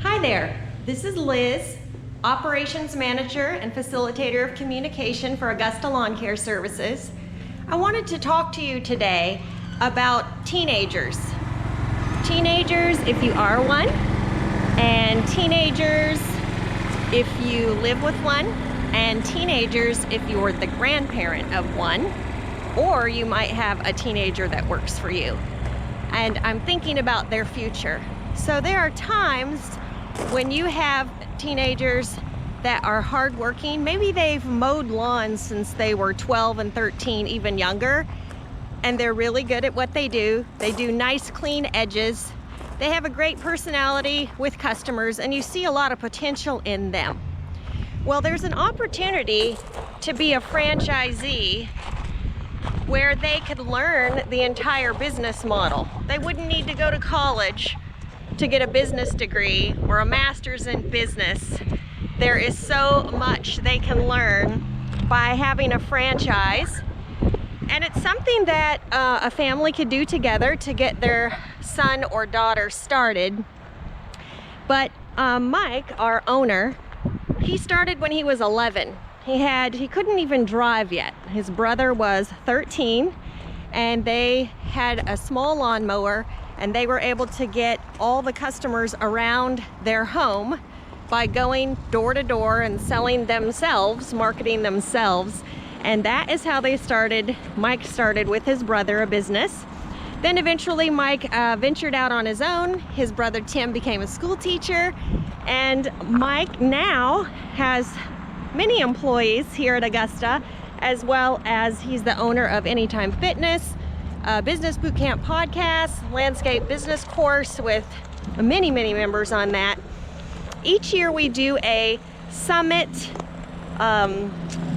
Hi there, this is Liz, Operations Manager and Facilitator of Communication for Augusta Lawn Care Services. I wanted to talk to you today about teenagers. Teenagers, if you are one, and teenagers, if you live with one, and teenagers, if you're the grandparent of one, or you might have a teenager that works for you. And I'm thinking about their future. So there are times when you have teenagers that are hardworking. Maybe they've mowed lawns since they were 12 and 13, even younger, and they're really good at what they do. They do nice, clean edges. They have a great personality with customers, and you see a lot of potential in them. Well, there's an opportunity to be a franchisee where they could learn the entire business model. They wouldn't need to go to college to get a business degree or a master's in business. There is so much they can learn by having a franchise, and it's something that a family could do together to get their son or daughter started. But Mike, our owner, he started when he was 11. He couldn't even drive yet. His brother was 13, and they had a small lawnmower, and they were able to get all the customers around their home by going door to door and selling themselves, marketing themselves. And that is how they started. Mike started with his brother a business. Then eventually Mike ventured out on his own. His brother Tim became a school teacher, and Mike now has many employees here at Augusta, as well as he's the owner of Anytime Fitness, Business Bootcamp podcast, landscape business course with many members on that. Each year we do a summit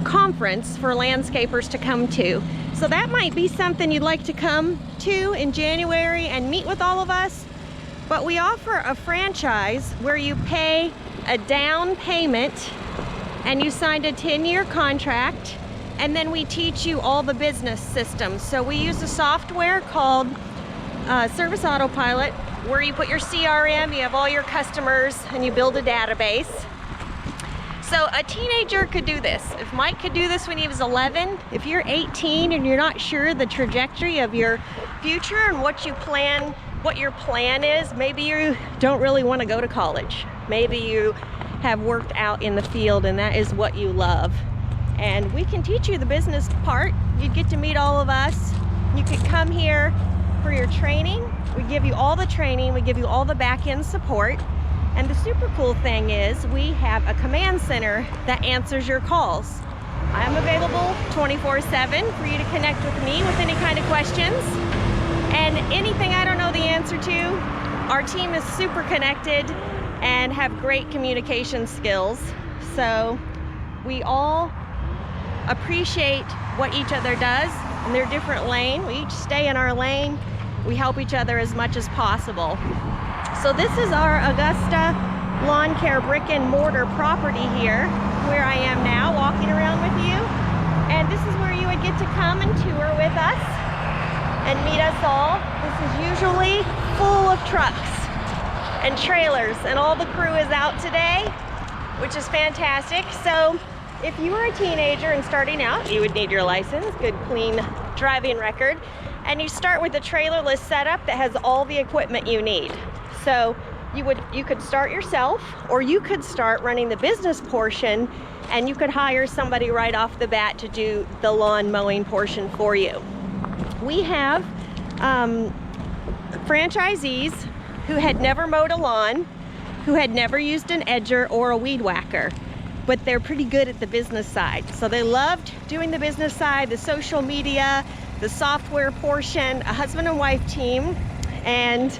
conference for landscapers to come to. So that might be something you'd like to come to in January and meet with all of us. But we offer a franchise where you pay a down payment and you signed a 10-year contract, and then we teach you all the business systems. So we use a software called Service Autopilot, where you put your CRM, you have all your customers, and you build a database. So a teenager could do this. If Mike could do this when he was 11, if you're 18 and you're not sure the trajectory of your future and what your plan is, maybe you don't really want to go to college. Maybe you have worked out in the field and that is what you love. And we can teach you the business part. You'd get to meet all of us. You could come here for your training. We give you all the training. We give you all the back-end support. And the super cool thing is we have a command center that answers your calls. I'm available 24/7 for you to connect with me with any kind of questions. And anything I don't know the answer to, our team is super connected and have great communication skills. So we all appreciate what each other does in their different lane. We each stay in our lane. We help each other as much as possible. So this is our Augusta Lawn Care brick and mortar property here, where I am now walking around with you. And this is where you would get to come and tour with us and meet us all. This is usually full of trucks and trailers, and all the crew is out today, which is fantastic. So if you were a teenager and starting out, you would need your license, good clean driving record, and you start with a trailerless setup that has all the equipment you need. So you could start yourself, or you could start running the business portion, and you could hire somebody right off the bat to do the lawn mowing portion for you. We have franchisees who had never mowed a lawn, who had never used an edger or a weed whacker, but they're pretty good at the business side. So they loved doing the business side, the social media, the software portion, a husband and wife team, and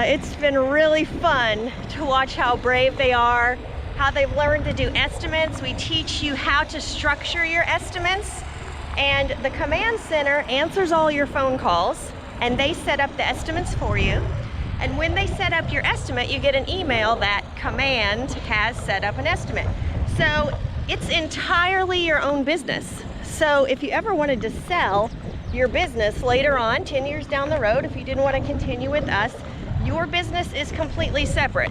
it's been really fun to watch how brave they are, how they've learned to do estimates. We teach you how to structure your estimates, and the command center answers all your phone calls, and they set up the estimates for you. And when they set up your estimate, you get an email that command has set up an estimate. So it's entirely your own business. So if you ever wanted to sell your business later on, 10 years down the road, if you didn't want to continue with us, your business is completely separate.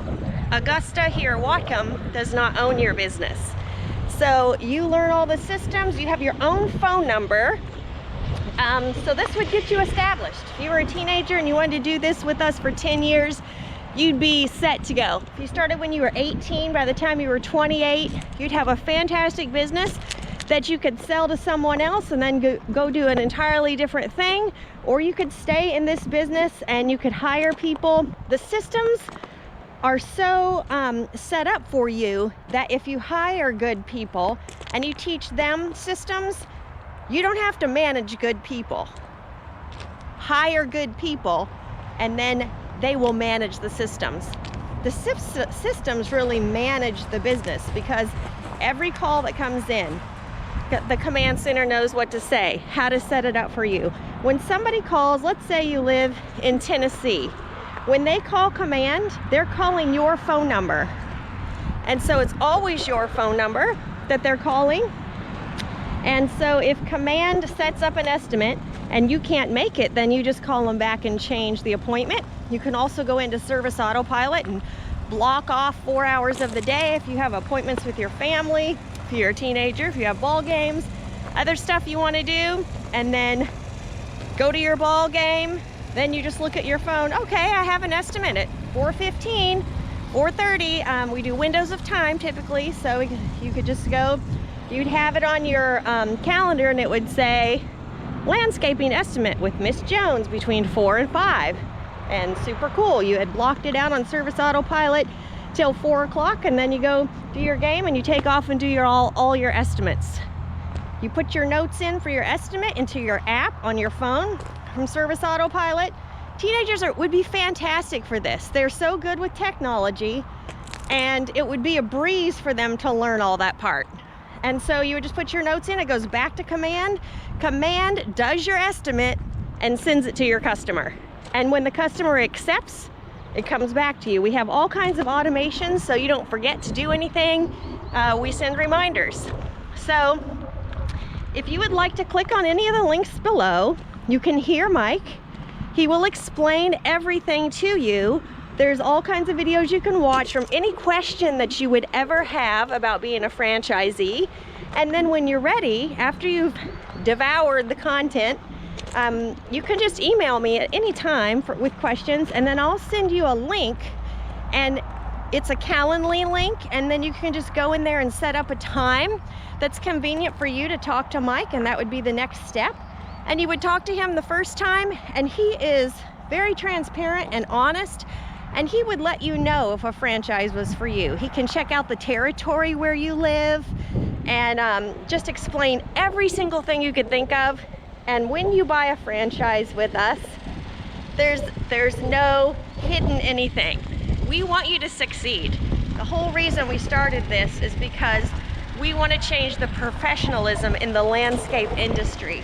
Augusta here, Whatcom, does not own your business. So you learn all the systems, you have your own phone number. So this would get you established. If you were a teenager and you wanted to do this with us for 10 years, you'd be set to go. If you started when you were 18, by the time you were 28, you'd have a fantastic business that you could sell to someone else and then go do an entirely different thing. Or you could stay in this business and you could hire people. The systems are so set up for you that if you hire good people and you teach them systems, you don't have to manage good people. Hire good people and then they will manage the systems. The systems really manage the business because every call that comes in, the command center knows what to say, how to set it up for you. When somebody calls, let's say you live in Tennessee, when they call command, they're calling your phone number. And so it's always your phone number that they're calling. And so if command sets up an estimate and you can't make it, then you just call them back and change the appointment. You can also go into service autopilot and block off 4 hours of the day if you have appointments with your family, if you're a teenager, if you have ball games, other stuff you want to do, and then go to your ball game. Then you just look at your phone. Okay, I have an estimate at 4:15, 4:30. We do windows of time typically, so you could just go. You'd have it on your calendar, and it would say landscaping estimate with Miss Jones between 4 and 5, and super cool. You had blocked it out on service autopilot till 4 o'clock, and then you go do your game and you take off and do all your estimates. You put your notes in for your estimate into your app on your phone from service autopilot. Teenagers would be fantastic for this. They're so good with technology, and it would be a breeze for them to learn all that part. And so you would just put your notes in, it goes back to command. Command does your estimate and sends it to your customer. And when the customer accepts, it comes back to you. We have all kinds of automations so you don't forget to do anything. We send reminders. So if you would like to click on any of the links below, you can hear Mike. He will explain everything to you. There's all kinds of videos you can watch from any question that you would ever have about being a franchisee. And then when you're ready, after you've devoured the content, you can just email me at any time with questions, and then I'll send you a link, and it's a Calendly link, and then you can just go in there and set up a time that's convenient for you to talk to Mike, and that would be the next step. And you would talk to him the first time, and he is very transparent and honest, and he would let you know if a franchise was for you. He can check out the territory where you live and just explain every single thing you could think of. And when you buy a franchise with us, there's no hidden anything. We want you to succeed. The whole reason we started this is because we want to change the professionalism in the landscape industry.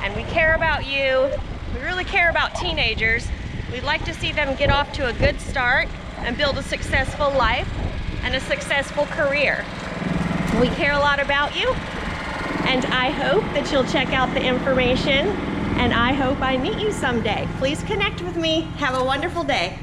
And we care about you. We really care about teenagers. We'd like to see them get off to a good start and build a successful life and a successful career. We care a lot about you, and I hope that you'll check out the information, and I hope I meet you someday. Please connect with me. Have a wonderful day.